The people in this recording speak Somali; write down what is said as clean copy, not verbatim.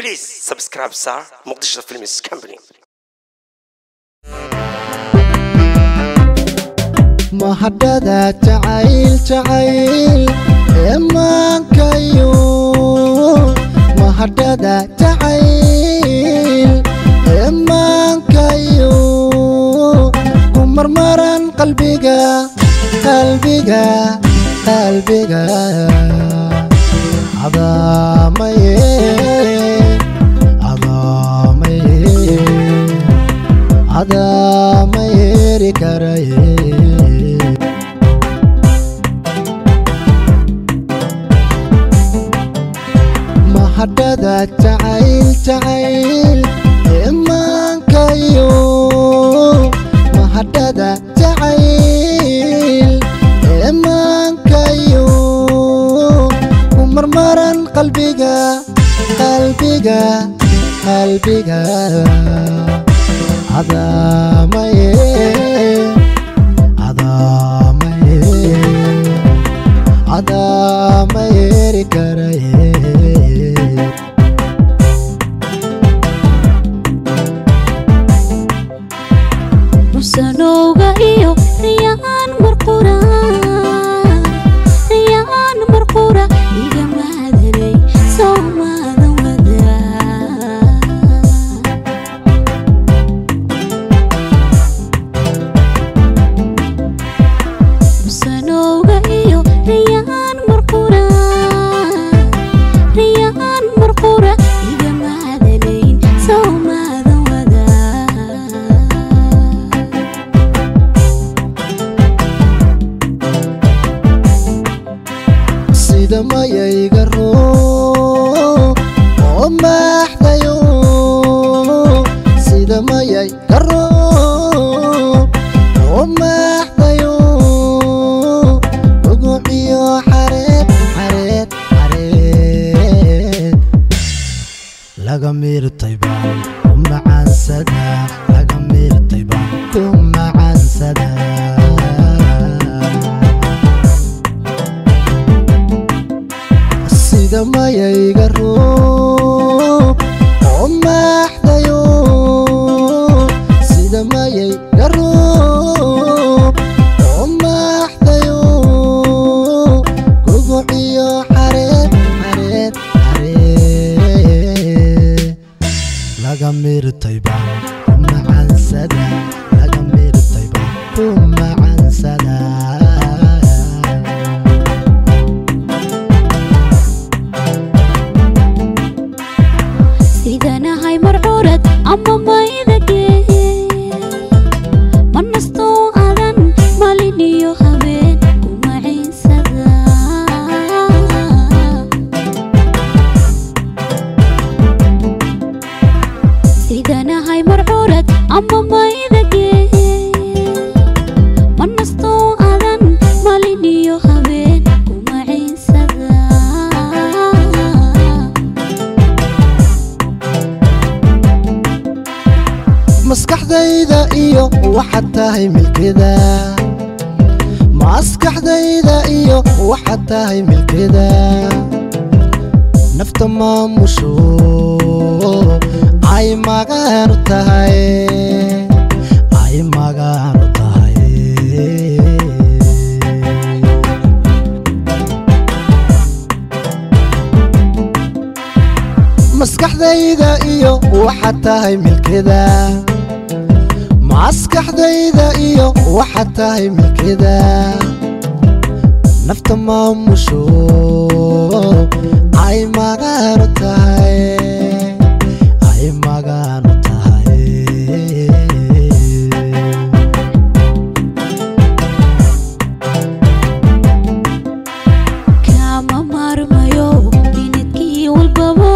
Please subscribe sir Muqdisho Films Company. mahadada jacayl emankayo mahadada jacayl emankayo kumarmaran qalbiga adamaye karaye mahadada jacayl emankayo mahadada jacayl emankayo kumarmaran qalbiga adamaye karaye musanowga iyo riyaan marqura iga maadanay soomadan wada musanowga iyo riyaan marqura iga maadanay soomadan wada sida mayayga roo oo maaxdayo sida mayayga roo oo maaxdayo uguciyo xareed laga miirtay baan ku macaansada laga miirtay baan ku macaansada sida mayayga roo oo maaxdayo sida mayayga roo oo maaxdayo guguciyo xareed laga miirtay baan ku macaansada laga miirtay baan ku macaansada sidanahay marcurad ama maydage manasto adan malin iyo habeen kuma ciinsada sidanahay marcurad ama maydage manasto adan malin iyo habeen kuma ciinsada maskaxdayda iyo waxaad tahay milkida maskaxdayda iyo waxaad tahay milkida nafta maamusho ay magaanu tahay maskaxdayda iyo waxaad tahay milkida maskaxdayda iyo waxaad tahay milkida nafta maamusho ay magaanu tahay kama marmayo minidkii walbaba